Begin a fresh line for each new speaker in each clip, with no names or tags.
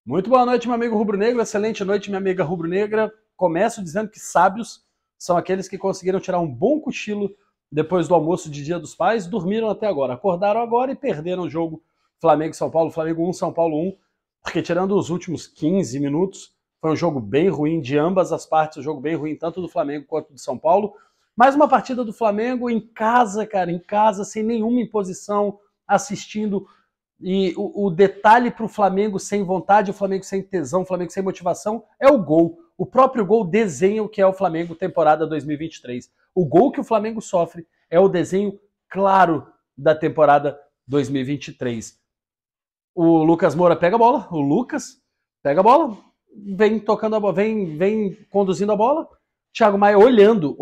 Muito boa noite, meu amigo rubro-negro. Excelente noite, minha amiga rubro-negra. Começo dizendo que sábios são aqueles que conseguiram tirar um bom cochilo depois do almoço de Dia dos Pais, dormiram até agora, acordaram agora e perderam o jogo Flamengo e São Paulo, Flamengo 1, São Paulo 1, porque tirando os últimos 15 minutos, foi um jogo bem ruim de ambas as partes, um jogo bem ruim tanto do Flamengo quanto do São Paulo. Mais uma partida do Flamengo em casa, cara, em casa, sem nenhuma imposição, assistindo. E o detalhe para o Flamengo sem vontade, o Flamengo sem tesão, o Flamengo sem motivação, é o gol. O próprio gol desenha o que é o Flamengo temporada 2023. O gol que o Flamengo sofre é o desenho claro da temporada 2023. O Lucas Moura pega a bola, o Lucas pega a bola, vem tocando a bola, vem conduzindo a bola. Thiago Maia olhando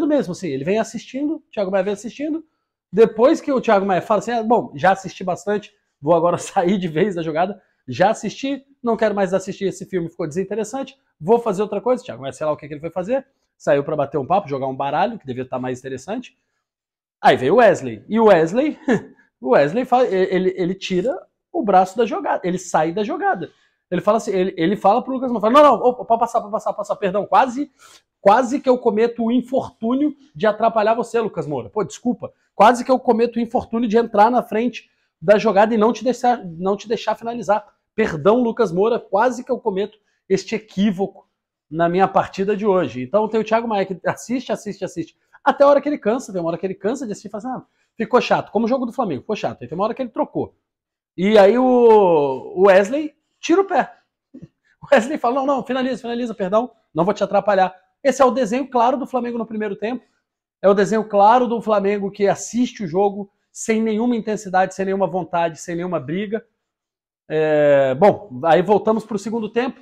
mesmo, assim, ele vem assistindo, Thiago Maia vem assistindo. Depois que o Thiago Maia fala assim, bom, já assisti bastante, vou agora sair de vez da jogada, já assisti, não quero mais assistir esse filme, ficou desinteressante, vou fazer outra coisa. O Thiago Maia, sei lá o que ele foi fazer, saiu para bater um papo, jogar um baralho, que devia estar mais interessante. Aí veio o Wesley, e o Wesley ele tira o braço da jogada, ele sai da jogada. Ele fala assim, ele fala pro Lucas Moura, não, pode passar, perdão, quase que eu cometo o infortúnio de atrapalhar você, Lucas Moura. Pô, desculpa. Quase que eu cometo o infortúnio de entrar na frente da jogada e não te deixar finalizar. Perdão, Lucas Moura, quase que eu cometo este equívoco na minha partida de hoje. Então tem o Thiago Maia que assiste. Até a hora que ele cansa, tem uma hora que ele cansa de assistir e fala assim, ficou chato. Como o jogo do Flamengo, ficou chato. Aí tem uma hora que ele trocou. E aí o Wesley tira o pé. O Wesley fala, não, finaliza, perdão, não vou te atrapalhar. Esse é o desenho claro do Flamengo no primeiro tempo. É o desenho claro do Flamengo que assiste o jogo sem nenhuma intensidade, sem nenhuma vontade, sem nenhuma briga. Bom, aí voltamos para o segundo tempo.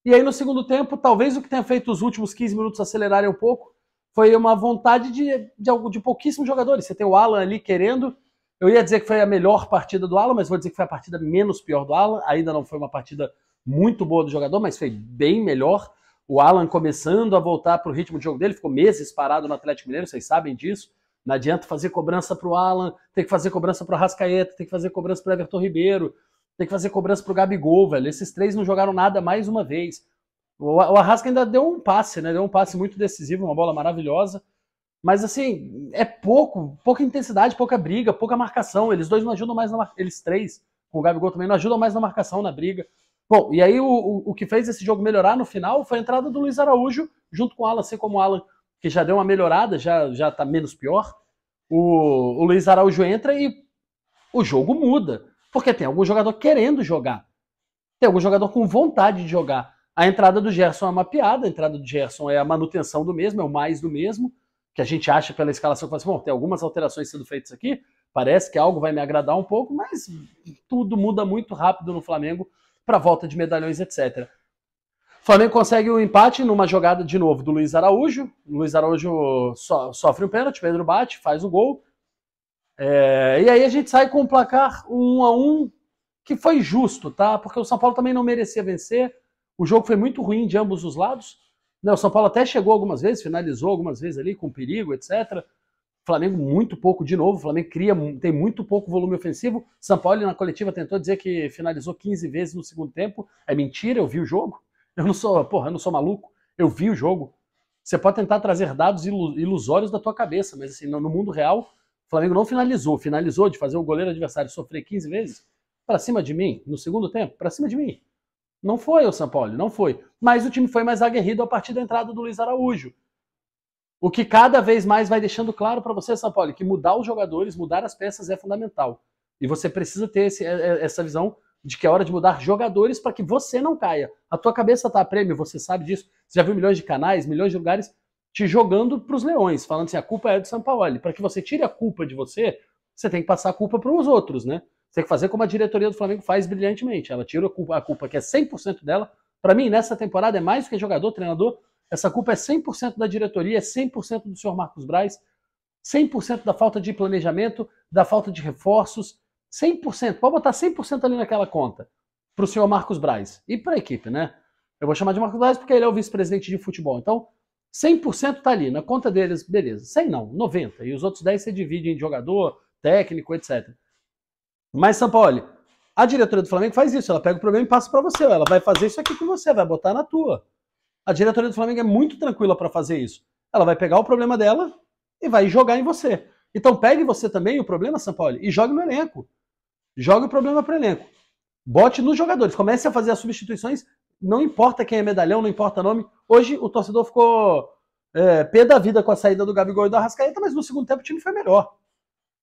E aí no segundo tempo, talvez o que tenha feito os últimos 15 minutos acelerarem um pouco foi uma vontade de pouquíssimos jogadores. Você tem o Alan ali querendo. Eu ia dizer que foi a melhor partida do Alan, mas vou dizer que foi a partida menos pior do Alan. Ainda não foi uma partida muito boa do jogador, mas foi bem melhor. O Alan começando a voltar para o ritmo de jogo dele, ficou meses parado no Atlético Mineiro, vocês sabem disso. Não adianta fazer cobrança para o Alan, tem que fazer cobrança para o Arrascaeta, tem que fazer cobrança para o Everton Ribeiro, tem que fazer cobrança para o Gabigol, velho. Esses três não jogaram nada mais uma vez. O Arrasca ainda deu um passe, né? Deu um passe muito decisivo, uma bola maravilhosa. Mas assim, é pouca intensidade, pouca briga, pouca marcação. Eles dois não ajudam mais eles três, com o Gabigol também, não ajudam mais na marcação, na briga. Bom, e aí o que fez esse jogo melhorar no final foi a entrada do Luiz Araújo, junto com o Alan, assim como o Alan, que já deu uma melhorada, já tá menos pior. O Luiz Araújo entra e o jogo muda, porque tem algum jogador querendo jogar, tem algum jogador com vontade de jogar. A entrada do Gerson é uma piada, a entrada do Gerson é a manutenção do mesmo, é o mais do mesmo, que a gente acha pela escalação, que assim, bom, tem algumas alterações sendo feitas aqui, parece que algo vai me agradar um pouco, mas tudo muda muito rápido no Flamengo, para volta de medalhões, etc. O Flamengo consegue o empate numa jogada de novo do Luiz Araújo. O Luiz Araújo sofre um pênalti, Pedro bate, faz o gol. E aí a gente sai com um placar 1-1, que foi justo, tá? Porque o São Paulo também não merecia vencer. O jogo foi muito ruim de ambos os lados. O São Paulo até chegou algumas vezes, finalizou algumas vezes ali com perigo, etc. Flamengo muito pouco de novo, o Flamengo tem muito pouco volume ofensivo. São Paulo na coletiva tentou dizer que finalizou 15 vezes no segundo tempo. É mentira, eu vi o jogo. Eu não sou maluco. Eu vi o jogo. Você pode tentar trazer dados ilusórios da tua cabeça, mas assim, no mundo real, o Flamengo não finalizou de fazer o goleiro adversário sofrer 15 vezes para cima de mim, no segundo tempo, para cima de mim. Não foi o São Paulo, não foi. Mas o time foi mais aguerrido a partir da entrada do Luiz Araújo. O que cada vez mais vai deixando claro para você, São Paulo, que mudar os jogadores, mudar as peças é fundamental. E você precisa ter essa visão de que é hora de mudar jogadores para que você não caia. A tua cabeça tá a prêmio, você sabe disso. Você já viu milhões de canais, milhões de lugares te jogando para os leões, falando assim, a culpa é do São Paulo. Para que você tire a culpa de você, você tem que passar a culpa para os outros, né? Você tem que fazer como a diretoria do Flamengo faz brilhantemente. Ela tira a culpa que é 100% dela. Para mim, nessa temporada, é mais do que jogador, treinador. Essa culpa é 100% da diretoria, é 100% do senhor Marcos Braz, 100% da falta de planejamento, da falta de reforços, 100%. Pode botar 100% ali naquela conta para o senhor Marcos Braz e para a equipe, né? Eu vou chamar de Marcos Braz porque ele é o vice-presidente de futebol. Então, 100% tá ali, na conta deles, beleza. 100 não, 90. E os outros 10 você divide em jogador, técnico, etc. Mas, São Paulo, A diretoria do Flamengo faz isso, ela pega o problema e passa para você, ela vai fazer isso aqui com você, vai botar na tua. A diretoria do Flamengo é muito tranquila para fazer isso. Ela vai pegar o problema dela e vai jogar em você. Então pegue você também o problema, Sampaoli, e jogue no elenco. Jogue o problema para o elenco. Bote nos jogadores, comece a fazer as substituições, não importa quem é medalhão, não importa nome. Hoje o torcedor ficou pé da vida com a saída do Gabigol e do Arrascaeta, mas no segundo tempo o time foi melhor.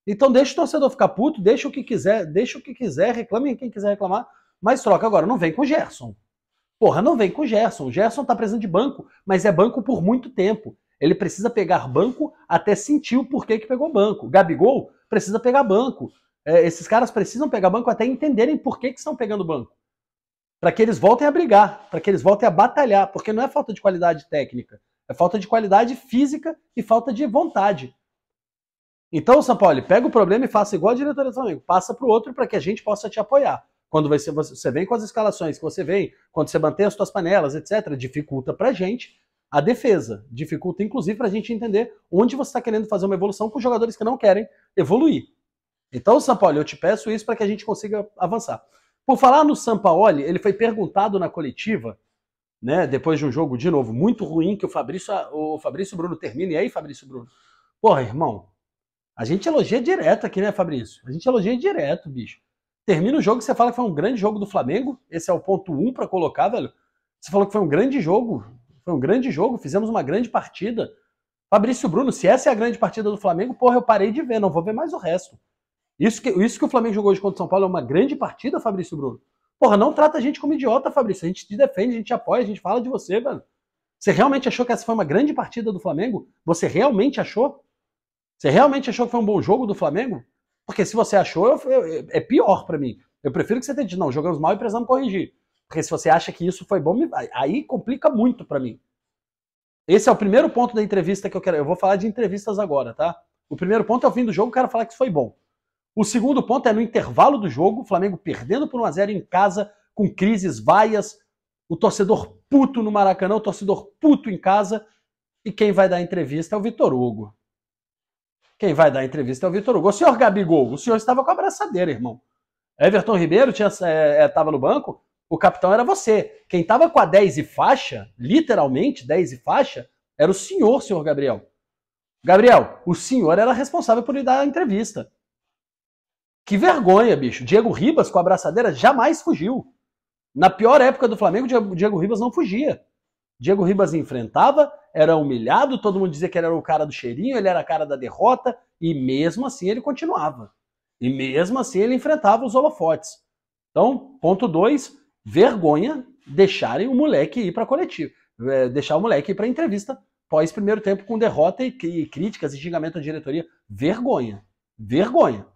Então deixa o torcedor ficar puto, deixa o que quiser, reclame quem quiser reclamar, mas troca agora, não vem com o Gerson. Porra, não vem com o Gerson. O Gerson tá precisando de banco, mas é banco por muito tempo. Ele precisa pegar banco até sentir o porquê que pegou banco. Gabigol precisa pegar banco. Esses caras precisam pegar banco até entenderem por que estão pegando banco. Para que eles voltem a brigar, para que eles voltem a batalhar, porque não é falta de qualidade técnica, é falta de qualidade física e falta de vontade. Então, Sampaoli, pega o problema e faça igual a diretoria do Flamengo, passa para o outro para que a gente possa te apoiar. Quando você vem com as escalações que você vem, quando você mantém as suas panelas, etc., dificulta para a gente a defesa. Dificulta, inclusive, para a gente entender onde você está querendo fazer uma evolução com jogadores que não querem evoluir. Então, Sampaoli, eu te peço isso para que a gente consiga avançar. Por falar no Sampaoli, ele foi perguntado na coletiva, né, depois de um jogo, de novo, muito ruim, que o Fabrício Bruno termina. E aí, Fabrício Bruno? Porra, irmão, a gente elogia direto aqui, né, Fabrício? A gente elogia direto, bicho. Termina o jogo e você fala que foi um grande jogo do Flamengo. Esse é o ponto 1 para colocar, velho. Você falou que foi um grande jogo. Foi um grande jogo, fizemos uma grande partida. Fabrício Bruno, se essa é a grande partida do Flamengo, porra, eu parei de ver, não vou ver mais o resto. Isso que o Flamengo jogou hoje contra o São Paulo é uma grande partida, Fabrício Bruno. Porra, não trata a gente como idiota, Fabrício. A gente te defende, a gente te apoia, a gente fala de você, velho. Você realmente achou que essa foi uma grande partida do Flamengo? Você realmente achou? Você realmente achou que foi um bom jogo do Flamengo? Porque se você achou, é pior pra mim. Eu prefiro que você tenha dito, não, jogamos mal e precisamos corrigir. Porque se você acha que isso foi bom, aí complica muito pra mim. Esse é o primeiro ponto da entrevista que eu quero. Eu vou falar de entrevistas agora, tá? O primeiro ponto é o fim do jogo, o cara falar que isso foi bom. O segundo ponto é no intervalo do jogo, o Flamengo perdendo por 1-0 em casa, com crises, vaias, o torcedor puto no Maracanã, o torcedor puto em casa, e quem vai dar a entrevista é o Vitor Hugo. Quem vai dar a entrevista é o Vitor Hugo. O senhor Gabigol, o senhor estava com a abraçadeira, irmão. Everton Ribeiro estava no banco, o capitão era você. Quem estava com a 10 e faixa, literalmente 10 e faixa, era o senhor Gabriel. Gabriel, o senhor era responsável por lhe dar a entrevista. Que vergonha, bicho. Diego Ribas com a abraçadeira jamais fugiu. Na pior época do Flamengo, Diego Ribas não fugia. Diego Ribas enfrentava, era humilhado, todo mundo dizia que ele era o cara do cheirinho, ele era a cara da derrota, e mesmo assim ele continuava. E mesmo assim ele enfrentava os holofotes. Então, ponto 2, vergonha deixarem o moleque ir para coletivo. Deixar o moleque ir para entrevista pós primeiro tempo com derrota e críticas e xingamento à diretoria. Vergonha. Vergonha.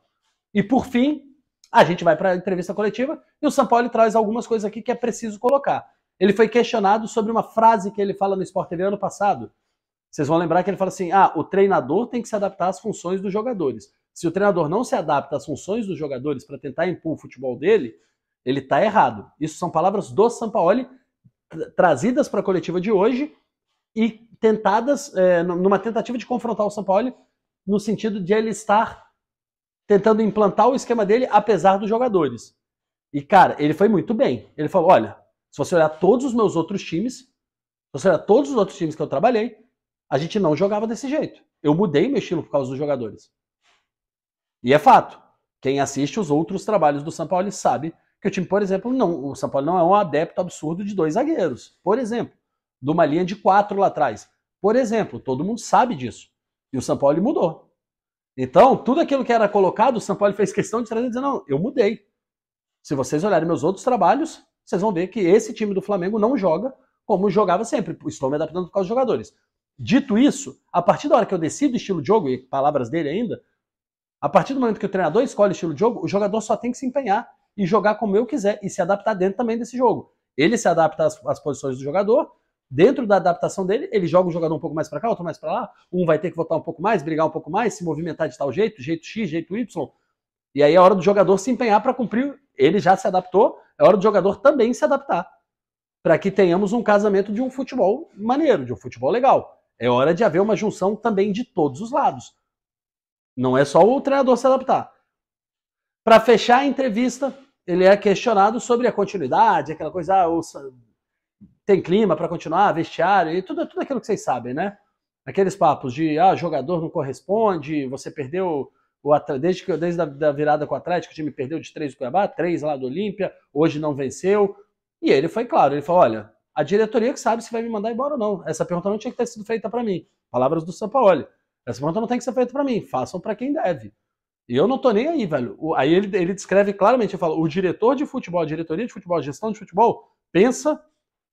E por fim, a gente vai para a entrevista coletiva e o Sampaoli traz algumas coisas aqui que é preciso colocar. Ele foi questionado sobre uma frase que ele fala no Sport TV ano passado. Vocês vão lembrar que ele fala assim, o treinador tem que se adaptar às funções dos jogadores. Se o treinador não se adapta às funções dos jogadores para tentar impor o futebol dele, ele está errado. Isso são palavras do Sampaoli trazidas para a coletiva de hoje e tentadas, numa tentativa de confrontar o Sampaoli no sentido de ele estar tentando implantar o esquema dele, apesar dos jogadores. E, cara, ele foi muito bem. Ele falou, olha, se você olhar todos os meus outros times, se você olhar todos os outros times que eu trabalhei, a gente não jogava desse jeito. Eu mudei meu estilo por causa dos jogadores. E é fato. Quem assiste os outros trabalhos do Sampaoli sabe que o time, por exemplo, o Sampaoli não é um adepto absurdo de 2 zagueiros. Por exemplo, de uma linha de 4 lá atrás. Por exemplo, todo mundo sabe disso. E o Sampaoli mudou. Então, tudo aquilo que era colocado, o Sampaoli fez questão de trazer e dizer, não, eu mudei. Se vocês olharem meus outros trabalhos, vocês vão ver que esse time do Flamengo não joga como jogava sempre. Estou me adaptando por causa dos jogadores. Dito isso, a partir da hora que eu decido o estilo de jogo, e palavras dele ainda, a partir do momento que o treinador escolhe o estilo de jogo, o jogador só tem que se empenhar e jogar como eu quiser e se adaptar dentro também desse jogo. Ele se adapta às posições do jogador, dentro da adaptação dele, ele joga o jogador um pouco mais para cá, outro mais para lá, um vai ter que voltar um pouco mais, brigar um pouco mais, se movimentar de tal jeito, jeito X, jeito Y, e aí é hora do jogador se empenhar para cumprir, ele já se adaptou, é hora do jogador também se adaptar, para que tenhamos um casamento de um futebol maneiro, de um futebol legal. É hora de haver uma junção também de todos os lados. Não é só o treinador se adaptar. Para fechar a entrevista, ele é questionado sobre a continuidade, aquela coisa, tem clima para continuar, vestiário, e tudo aquilo que vocês sabem, né? Aqueles papos de, jogador não corresponde, você perdeu, desde a virada com o Atlético, o time perdeu de 3 do Cuiabá, 3 lá do Olímpia, hoje não venceu. E ele foi claro, ele falou, olha, a diretoria que sabe se vai me mandar embora ou não. Essa pergunta não tinha que ter sido feita para mim. Palavras do Sampaoli. Essa pergunta não tem que ser feita para mim, façam para quem deve. E eu não tô nem aí, velho. Aí ele descreve claramente, ele fala, o diretor de futebol, a diretoria de futebol, a gestão de futebol, pensa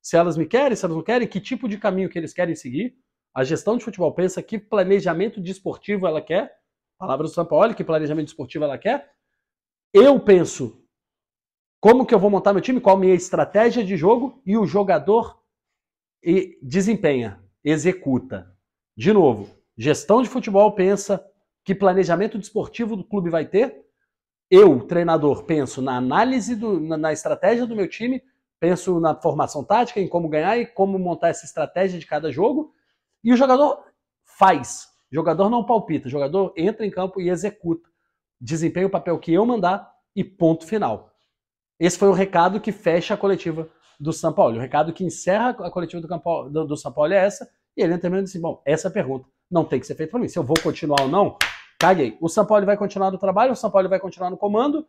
se elas me querem, se elas não querem, que tipo de caminho que eles querem seguir. A gestão de futebol pensa que planejamento desportivo ela quer. Palavras do Sampaoli, que planejamento desportivo ela quer. Eu penso como que eu vou montar meu time, qual a minha estratégia de jogo, e o jogador desempenha, executa. De novo, gestão de futebol pensa que planejamento desportivo do clube vai ter. Eu, treinador, penso na análise, na estratégia do meu time, penso na formação tática, em como ganhar e como montar essa estratégia de cada jogo. E o jogador faz. O jogador não palpita. O jogador entra em campo e executa. Desempenha o papel que eu mandar e ponto final. Esse foi o recado que fecha a coletiva do Sampaoli. O recado que encerra a coletiva do Sampaoli é essa. E ele termina assim, bom, essa pergunta não tem que ser feita para mim. Se eu vou continuar ou não, caguei. O Sampaoli vai continuar no trabalho, o Sampaoli vai continuar no comando.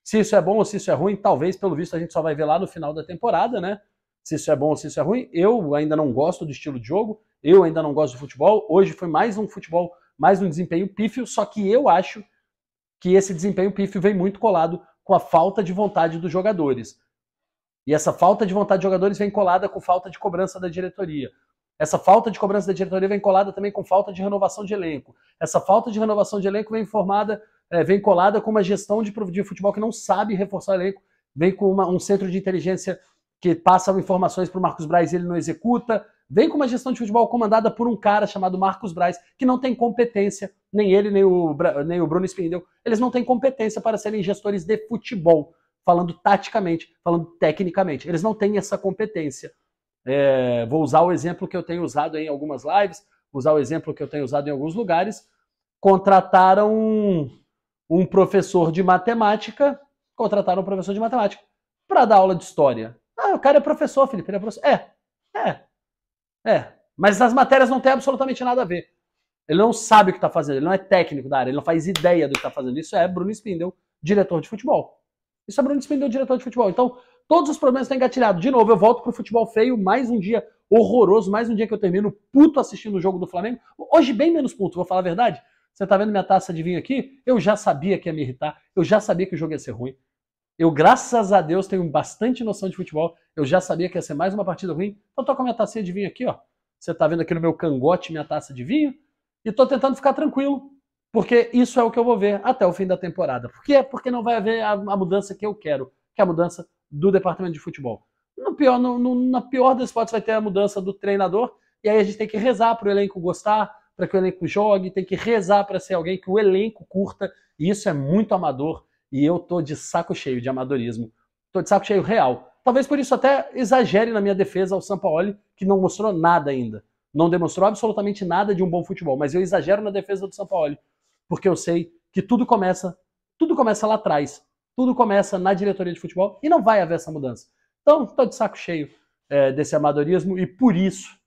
Se isso é bom ou se isso é ruim, talvez, pelo visto, a gente só vai ver lá no final da temporada, né? Se isso é bom ou se isso é ruim. Eu ainda não gosto do estilo de jogo, eu ainda não gosto de futebol. Hoje foi mais um futebol, mais um desempenho pífio, só que eu acho que esse desempenho pífio vem muito colado com a falta de vontade dos jogadores. E essa falta de vontade dos jogadores vem colada com falta de cobrança da diretoria. Essa falta de cobrança da diretoria vem colada também com falta de renovação de elenco. Essa falta de renovação de elenco vem colada com uma gestão de futebol que não sabe reforçar o elenco, vem com um centro de inteligência que passa informações para o Marcos Braz e ele não executa, vem com uma gestão de futebol comandada por um cara chamado Marcos Braz, que não tem competência, nem ele, nem o Bruno Spindel, eles não têm competência para serem gestores de futebol, falando taticamente, falando tecnicamente. Eles não têm essa competência. Vou usar o exemplo que eu tenho usado em algumas lives, usar o exemplo que eu tenho usado em alguns lugares. Contrataram um professor de matemática, para dar aula de história. O cara é professor, Felipe, ele é professor. Mas as matérias não têm absolutamente nada a ver. Ele não sabe o que está fazendo, ele não é técnico da área, ele não faz ideia do que está fazendo. Isso é Bruno Spindel, diretor de futebol. Isso é Bruno Spindel, diretor de futebol. Então, todos os problemas estão engatilhados. De novo, eu volto pro futebol feio, mais um dia horroroso, mais um dia que eu termino puto assistindo o jogo do Flamengo. Hoje bem menos puto, vou falar a verdade. Você tá vendo minha taça de vinho aqui? Eu já sabia que ia me irritar, eu já sabia que o jogo ia ser ruim. Eu, graças a Deus, tenho bastante noção de futebol, eu já sabia que ia ser mais uma partida ruim. Então tô com a minha tacinha de vinho aqui, ó. Você tá vendo aqui no meu cangote minha taça de vinho. E tô tentando ficar tranquilo, porque isso é o que eu vou ver até o fim da temporada. Por quê? Porque não vai haver a mudança que eu quero, que é a mudança do departamento de futebol. Na pior das hipóteses vai ter a mudança do treinador, e aí a gente tem que rezar para o elenco gostar, para que o elenco jogue, tem que rezar para ser alguém que o elenco curta, e isso é muito amador, e eu tô de saco cheio de amadorismo. Tô de saco cheio real. Talvez por isso até exagere na minha defesa ao Sampaoli, que não mostrou nada ainda. Não demonstrou absolutamente nada de um bom futebol, mas eu exagero na defesa do Sampaoli, porque eu sei que tudo começa lá atrás. Tudo começa na diretoria de futebol e não vai haver essa mudança. Então, tô de saco cheio desse amadorismo e por isso,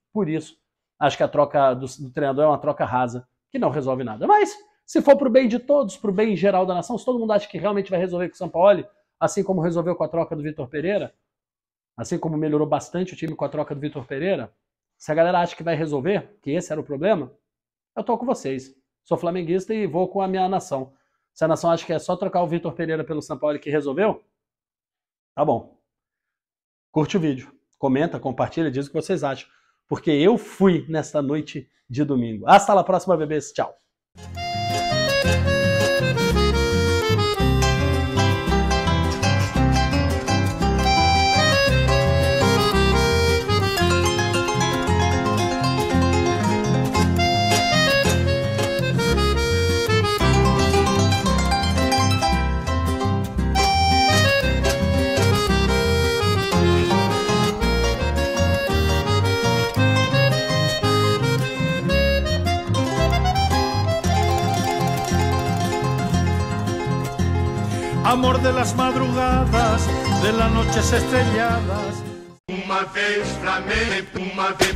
acho que a troca do treinador é uma troca rasa, que não resolve nada. Mas, se for pro bem de todos, pro bem geral da nação, se todo mundo acha que realmente vai resolver com o Sampaoli, assim como resolveu com a troca do Vitor Pereira, assim como melhorou bastante o time com a troca do Vitor Pereira, se a galera acha que vai resolver, que esse era o problema, eu tô com vocês. Sou flamenguista e vou com a minha nação. Se a nação acha que é só trocar o Vitor Pereira pelo Sampaoli que resolveu, tá bom. Curte o vídeo, comenta, compartilha, diz o que vocês acham. Porque eu fui nesta noite de domingo. Hasta la próxima, bebês. Tchau.
amor de las madrugadas, de las noches estrelladas.
Uma vez Flamengo, uma vez